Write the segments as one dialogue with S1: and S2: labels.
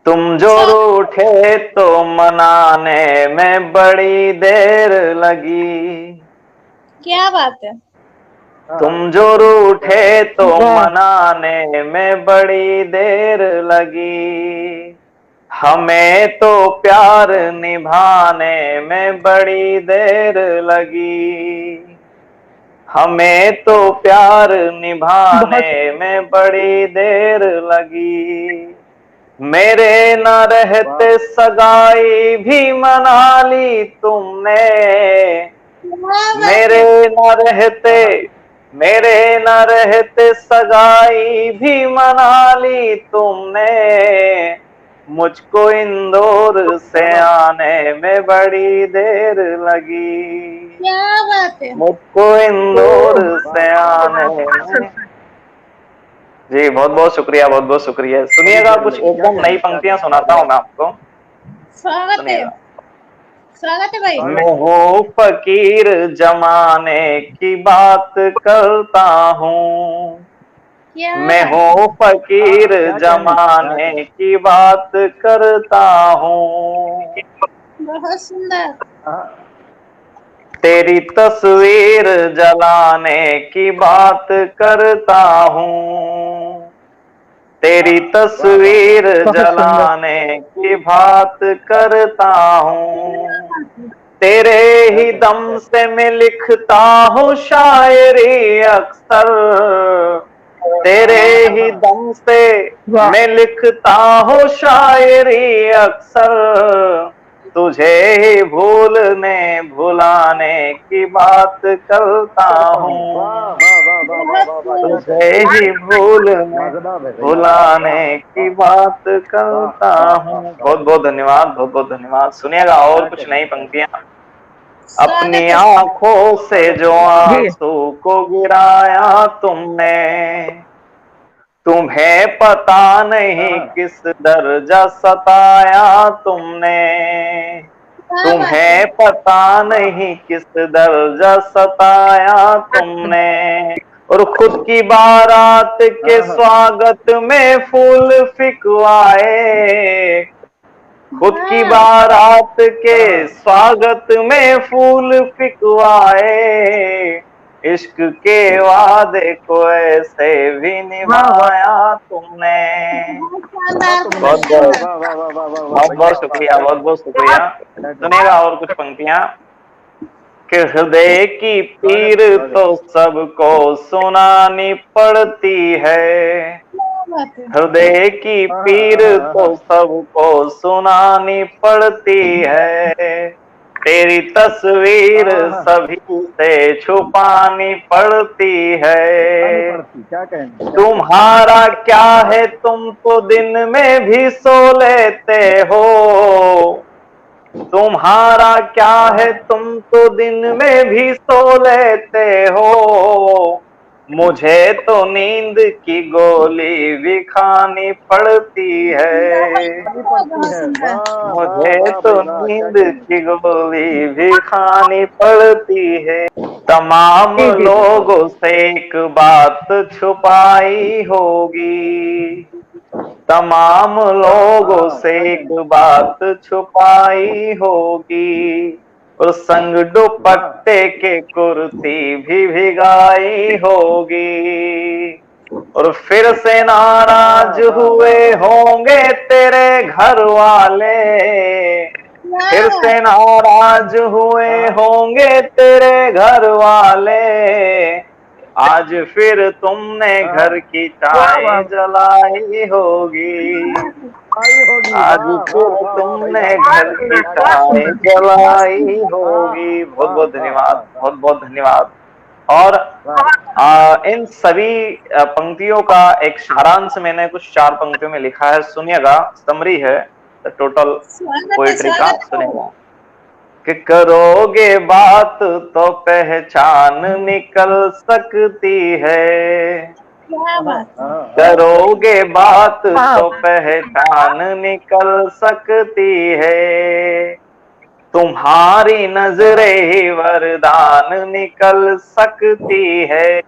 S1: तुम जो रूठे तो मनाने में बड़ी देर लगी।
S2: क्या बात है।
S1: तुम जो रूठे तो मनाने में बड़ी देर लगी। हमें तो प्यार निभाने में बड़ी देर लगी। हमें तो प्यार निभाने में बड़ी देर लगी। मेरे न रहते सगाई भी मना ली तुमने।
S2: क्या बात
S1: मेरे
S2: है।
S1: न रहते मेरे न रहते सगाई भी मना ली तुमने। मुझको इंदौर से आने में बड़ी देर लगी।
S2: क्या बात है।
S1: मुझको इंदौर से आने में। जी बहुत बहुत शुक्रिया, बहुत बहुत शुक्रिया। सुनिएगा, कुछ एकदम नई पंक्तियां सुनाता हूं मैं आपको,
S2: स्वागत है।
S1: सुनिएगा।
S2: स्वागत है भाई।
S1: मैं हूँ फकीर जमाने की बात करता हूँ।
S2: क्या
S1: मैं
S2: बात है।
S1: हूँ फकीर जमाने की बात करता हूँ।
S2: बहुत सुंदर।
S1: तेरी तस्वीर जलाने की बात करता हूँ। तेरी तस्वीर जलाने की बात करता हूँ। तेरे ही दम से मैं लिखता हूँ शायरी अक्सर। तेरे ही दम से मैं लिखता हूँ शायरी अक्सर। तुझे ही भूलने भुलाने की बात करता हूँ। तुझे ही भूलने भुलाने की बात करता हूँ। बहुत बहुत धन्यवाद, बहुत बहुत धन्यवाद। सुनिएगा और कुछ नई पंक्तियां।
S2: स्वागत
S1: अपनी
S2: है।
S1: आंखों से जो आंसू को गिराया तुमने। तुम्हें पता नहीं किस दर्जा सताया तुमने।
S2: क्या बात है।
S1: तुम्हें पता नहीं किस दर्जा सताया तुमने। और खुद की बारात के स्वागत में फूल फिकवाए। खुद की
S2: हाँ।
S1: बारात के स्वागत में फूल फिकवाए। इश्क के वादे को ऐसे भी निभाया तुमने।
S2: बहुत शानदार, बहुत
S1: बहुत बहुत
S2: शानदार।
S1: बहुत बहुत शुक्रिया, बहुत बहुत शुक्रिया। सुनेगा और कुछ पंक्तियां कि हृदय की पीर तो सबको सुनानी पड़ती है।
S2: क्या बात है।
S1: हृदय की पीर तो सबको सुनानी पड़ती है। तेरी तस्वीर सभी से छुपानी पड़ती है। तुम्हारा क्या है, तुम तो दिन में भी सो लेते हो। तुम्हारा क्या है, तुम तो दिन में भी सो लेते हो। मुझे तो नींद की गोली भी खानी पड़ती है।
S2: बहुत सुंदर।
S1: मुझे तो नींद की गोली भी खानी पड़ती है। तमाम लोगों से एक बात छुपाई होगी। तमाम लोगों से एक बात छुपाई होगी। और संग दुपट्टे के कुर्ती भी भिगाई होगी। और फिर से नाराज हुए होंगे तेरे घर वाले। फिर
S2: क्या
S1: से नाराज हुए होंगे तेरे घर वाले। आज फिर तुमने घर की चाय जलाई होगी। आज फिर तुमने घर की चाय जलाई होगी। बहुत बहुत धन्यवाद, बहुत बहुत धन्यवाद। और इन सभी पंक्तियों का एक सारांश मैंने कुछ 4 पंक्तियों में लिखा है, सुनिएगा। समरी है टोटल
S2: स्वागत है।
S1: पोइट्री का,
S2: स्वागत है।
S1: सुनिएगा। कि करोगे बात तो पहचान निकल सकती है।
S2: क्या बात है।
S1: करोगे बात तो पहचान निकल सकती है। तुम्हारी नजरें ही वरदान निकल सकती है।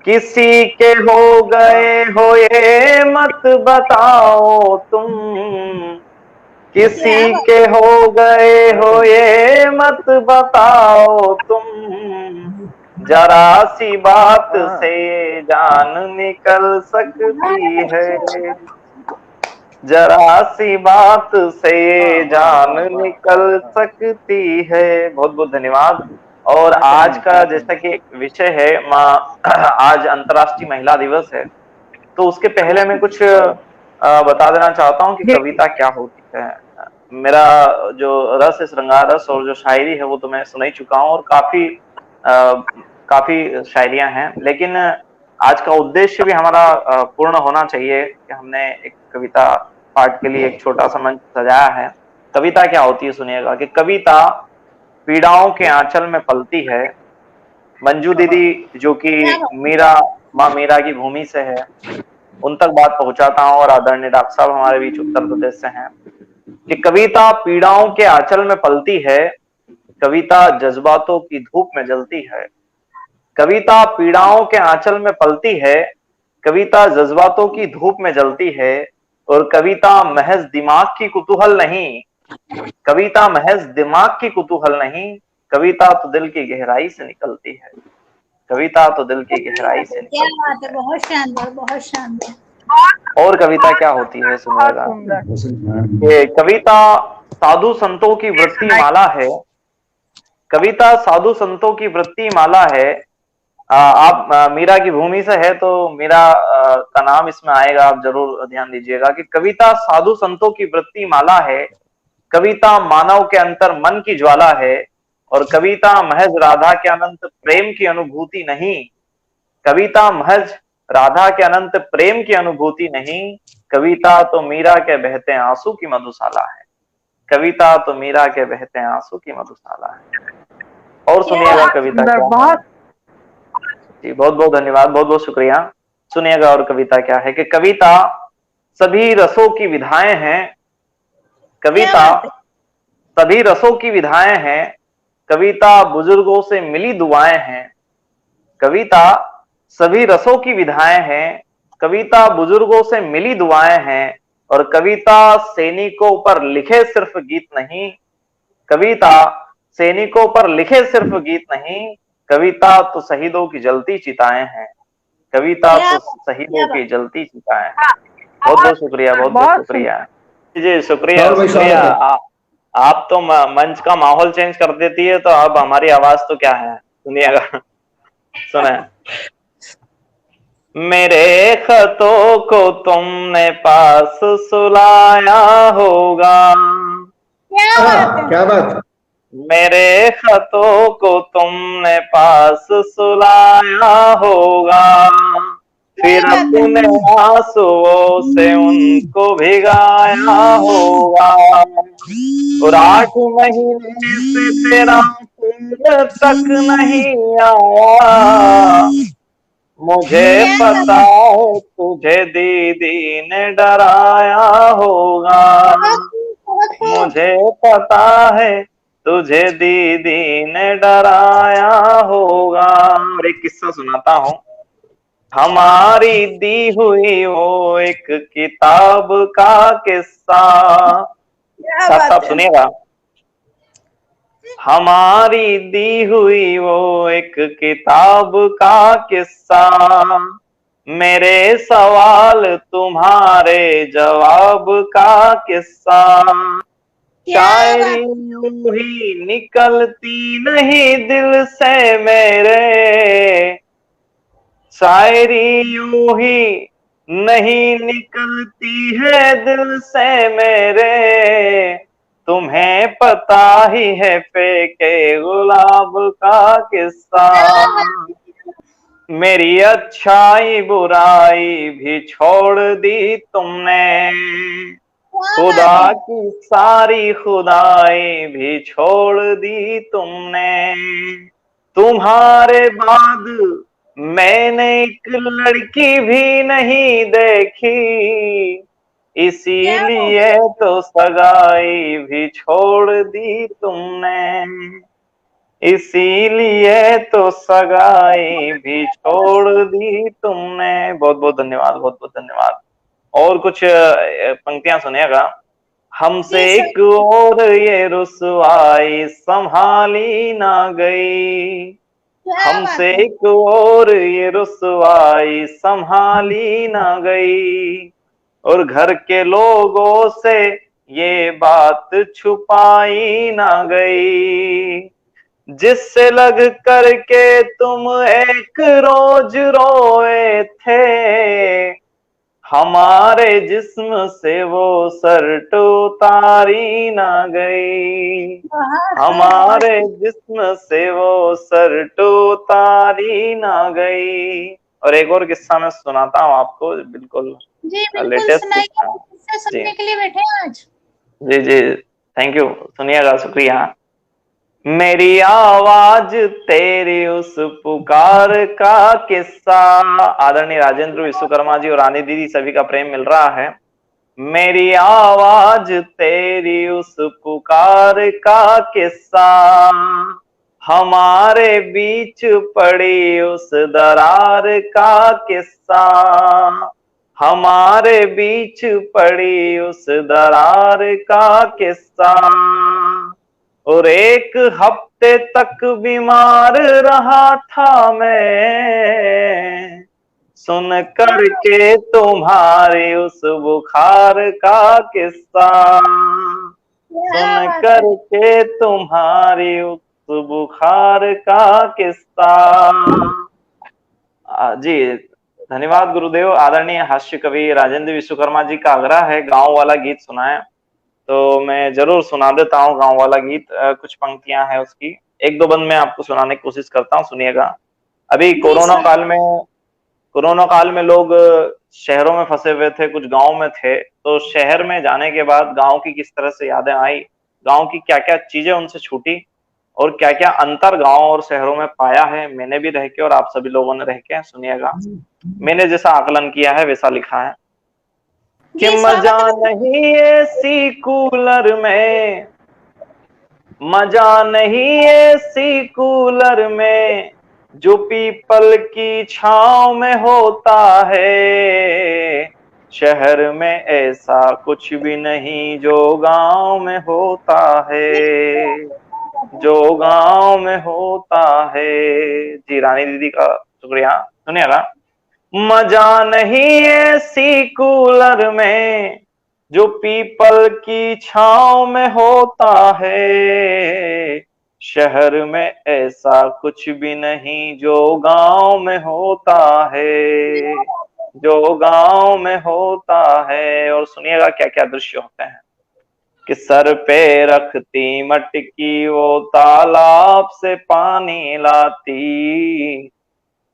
S1: किसी के हो गए हो ये मत बताओ तुम,
S2: क्या
S1: किसी
S2: बात
S1: के हो गए हो ये मत बताओ तुम, जरा सी बात से जान निकल सकती है, जरा सी बात से जान निकल सकती है। बहुत बहुत धन्यवाद। और आज का जैसा कि विषय है माँ, आज अंतर्राष्ट्रीय महिला दिवस है, तो उसके पहले मैं कुछ बता देना चाहता हूँ कि कविता क्या होती है। मेरा जो रस है, श्रृंगार रस, और जो शायरी है वो तो मैं सुन ही चुका हूँ, और काफी शायरियां हैं, लेकिन आज का उद्देश्य भी हमारा पूर्ण होना चाहिए कि हमने एक कविता पाठ के लिए एक छोटा सा मंच सजाया है। कविता क्या होती है सुनिएगा कि कविता पीड़ाओं के आंचल में पलती है। मंजू दीदी जो कि
S2: क्या बात
S1: मीरा, माँ मीरा की भूमि से है, उन तक बात पहुंचाता हूं, और आदरणीय डॉक्टर साहब हमारे बीच उत्तर प्रदेश से हैं, कि कविता पीड़ाओं के आंचल में पलती है, कविता जज्बातों की धूप में जलती है। कविता पीड़ाओं के आंचल में पलती है, कविता जज्बातों की धूप में जलती है, और कविता महज दिमाग की कुतूहल नहीं, कविता महज दिमाग की कुतूहल नहीं, कविता तो दिल की गहराई से निकलती है, कविता तो दिल की गहराई से
S2: क्या
S1: निकलती
S2: बात है,
S1: है।
S2: बहुत शानदार, बहुत शानदार।
S1: और कविता क्या होती है
S3: बहुत
S1: सुनिएगा,
S3: सुंदर।
S1: ये कविता साधु संतों की वृत्ति माला है, कविता साधु संतों की वृत्ति माला है। आप मीरा की भूमि से है तो मीरा का नाम इसमें आएगा, आप जरूर ध्यान दीजिएगा कि कविता साधु संतों की वृत्ति माला है, कविता मानव के अंतर मन की ज्वाला है, और कविता महज राधा के अनंत प्रेम की अनुभूति नहीं, कविता महज राधा के अनंत प्रेम की अनुभूति नहीं, कविता तो मीरा के बहते आंसू की मधुशाला है, कविता तो मीरा के बहते आंसू की मधुशाला है। और
S2: क्या
S1: सुनिएगा
S2: बात
S1: कविता
S3: सुंदर,
S1: क्या है।
S3: बहुत
S1: जी बहुत बहुत धन्यवाद, बहुत बहुत शुक्रिया। सुनिएगा और कविता क्या है कि कविता सभी रसों की विधाएं हैं,
S2: क्या
S1: कविता
S2: बात है।
S1: सभी रसों की विधाएं हैं, कविता बुजुर्गों से मिली दुआएं हैं, कविता सभी रसों की विधाएं हैं, कविता बुजुर्गों से मिली दुआएं हैं, और कविता सैनिकों पर लिखे सिर्फ गीत नहीं, कविता सैनिकों पर लिखे सिर्फ गीत नहीं, कविता तो शहीदों की जलती चिताएं हैं, कविता
S2: क्या
S1: तो
S2: बात
S1: शहीदों
S2: क्या
S1: की
S2: बात।
S1: जलती चिताएं हैं। बहुत बहुत शुक्रिया, बहुत बहुत
S3: बहुत
S1: शुक्रिया।
S3: सुंदर।
S1: जी शुक्रिया
S4: राहुल भाई
S1: शुक्रिया।
S4: स्वागत है।
S1: आप तो मंच का माहौल चेंज कर देती है, तो अब हमारी आवाज तो क्या है सुनिएगा। सुने, मेरे खतों को तुमने पास सुलाया होगा,
S2: क्या बात है।
S4: क्या बात।
S1: मेरे खतों को तुमने पास सुलाया होगा, फिर
S2: क्या बात है।
S1: अपने आंसुओं से उनको भिगाया होगा, और 8 महीने से तेरा खून तक नहीं आया, मुझे
S2: क्या
S1: पता
S2: बात
S1: है तुझे दीदी ने डराया होगा,
S2: है। बहुत खूब।
S1: मुझे पता है तुझे दीदी ने डराया होगा। और एक किस्सा सुनाता हूँ, हमारी दी हुई वो एक किताब का किस्सा।
S2: क्या
S1: साहब
S2: बात
S1: साहब
S2: है।
S1: सुनिएगा, हमारी दी हुई वो एक किताब का किस्सा, मेरे सवाल तुम्हारे जवाब का किस्सा,
S2: क्या
S1: शायरी
S2: बात।
S1: यूं ही निकलती नहीं दिल से मेरे, शायरी यूं ही नहीं निकलती है दिल से मेरे, तुम्हें पता ही है फेंके गुलाब का किस्सा,
S2: क्या बात।
S1: मेरी अच्छाई बुराई भी छोड़ दी तुमने,
S2: क्या बात है।
S1: खुदा की सारी खुदाई भी छोड़ दी तुमने, तुम्हारे बाद मैंने एक लड़की भी नहीं देखी,
S2: क्या बात
S1: इसीलिए तो सगाई भी छोड़ दी तुमने, इसीलिए तो सगाई भी छोड़ दी तुमने। बहुत बहुत धन्यवाद, बहुत बहुत धन्यवाद। और कुछ पंक्तियां सुनिएगा। हमसे
S2: जी सर।
S1: एक और ये रुसवाई संभाली ना गई,
S2: क्या बात
S1: हमसे
S2: है।
S1: एक और ये रुसवाई संभाली ना गई, और घर के लोगों से ये बात छुपाई ना गई। जिससे लग करके तुम एक रोज रोए थे, हमारे जिस्म से वो शर्ट उतारी ना गई, हमारे जिस्म से वो शर्ट उतारी ना गई। और एक और किस्सा मैं सुनाता हूँ आपको, बिल्कुल
S2: जी बिल्कुल
S1: लेटेस्ट
S2: सुनाइए,
S1: किस्सा।
S2: हम किससे
S1: जी
S2: सुनने के लिए बैठे हैं आज।
S1: जी जी, थैंक यू, सुनिएगा, शुक्रिया। मेरी आवाज तेरी उस पुकार का किस्सा। आदरणीय राजेंद्र विश्वकर्मा जी और रानी दीदी सभी का प्रेम मिल रहा है। मेरी आवाज तेरी उस पुकार का किस्सा, हमारे बीच पड़ी उस दरार का किस्सा, हमारे बीच पड़ी उस दरार का किस्सा। और एक हफ्ते तक बीमार रहा था मैं, सुन करके तुम्हारी उस बुखार का किस्सा,
S2: क्या
S1: सुन
S2: बात है।
S1: करके तुम्हारी उस बुखार का किस्सा। जी धन्यवाद गुरुदेव। आदरणीय हास्य कवि राजेंद्र विश्वकर्मा जी का आग्रह है गांव वाला गीत सुनाएं, तो मैं जरूर सुना देता हूँ गांव वाला गीत। कुछ पंक्तियां हैं उसकी, एक दो बंद मैं आपको सुनाने की कोशिश करता हूँ, सुनिएगा। अभी
S2: जी सर।
S1: कोरोना काल में लोग शहरों में फंसे हुए थे, कुछ गांव में थे, तो शहर में जाने के बाद गांव की किस तरह से यादें आई, गांव की क्या क्या चीजें उनसे छूटी, और क्या क्या अंतर गांव और शहरों में पाया है, मैंने भी रह के और आप सभी लोगों ने रह के, सुनिएगा। मैंने जैसा आकलन किया है वैसा लिखा है कि
S2: जी
S1: मजा
S2: स्वागत है मित्र।
S1: नहीं एसी कूलर में, मजा नहीं एसी कूलर में, जो पीपल की छांव में होता है। शहर में ऐसा कुछ भी नहीं जो गांव में होता है, जो गांव में होता है। जी रानी दीदी का शुक्रिया, सुनिएगा। मजा नहीं एसी कूलर में, जो पीपल की छांव में होता है। शहर में ऐसा कुछ भी नहीं जो गांव में होता है, जो गांव में होता है। और सुनिएगा क्या क्या दृश्य होते हैं कि सर पे रखती मटकी वो तालाब से पानी लाती,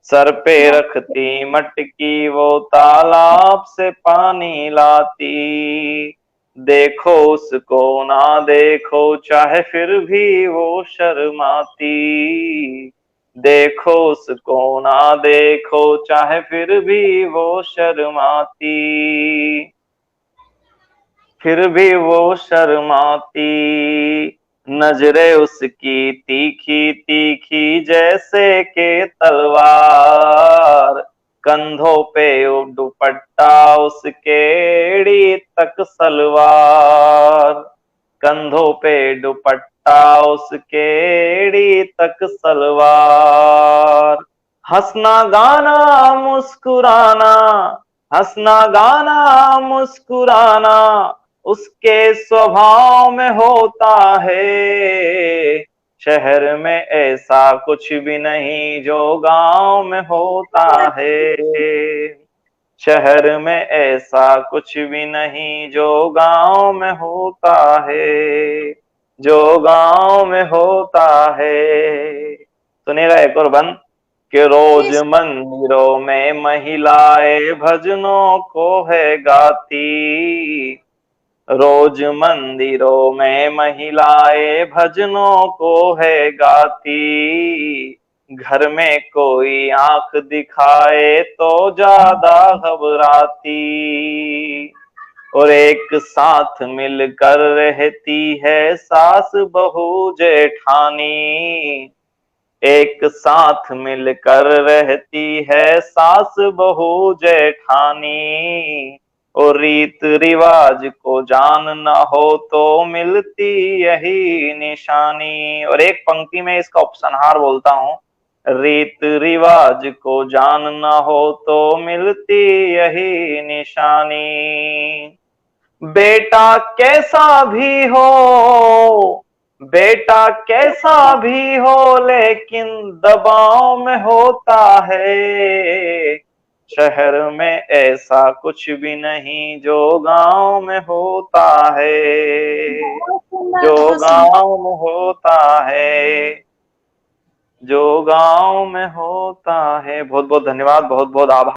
S1: सर पे रखती मटकी वो तालाब से पानी लाती। देखो उसको ना देखो चाहे फिर भी वो शर्माती, देखो उसको ना देखो चाहे फिर भी वो शर्माती, फिर भी वो शर्माती। नजरें उसकी तीखी तीखी जैसे के तलवार, कंधों पे वो दुपट्टा उसके एड़ी तक सलवार, कंधों पे दुपट्टा उसके एड़ी तक सलवार। हंसना गाना मुस्कुराना, हंसना गाना मुस्कुराना उसके स्वभाव में होता है। शहर में ऐसा कुछ भी नहीं जो गांव में होता है, शहर में ऐसा कुछ भी नहीं जो गांव में होता है, जो गांव में होता है। सुनिएगा एक और बंद कि
S2: जी
S1: रोज मंदिरों में महिलाएं भजनों को है गाती, रोज मंदिरों में महिलाएं भजनों को है गाती। घर में कोई आंख दिखाए तो ज्यादा घबराती, और एक साथ मिलकर रहती है सास बहू जेठानी, एक साथ मिलकर रहती है सास बहू जेठानी, और रीत रिवाज को जानना हो तो मिलती यही निशानी। और एक पंक्ति में इसका उपसंहार बोलता हूं, रीत रिवाज को जानना हो तो मिलती यही निशानी। बेटा कैसा भी हो, बेटा कैसा भी हो, लेकिन दबाव में होता है। शहर में ऐसा कुछ भी नहीं जो गांव में होता है,
S2: बहुत सुंदर,
S1: जो
S2: बहुत सुंदर।
S1: गांव में होता है, जो गांव में होता है। बहुत बहुत धन्यवाद, बहुत बहुत आभार।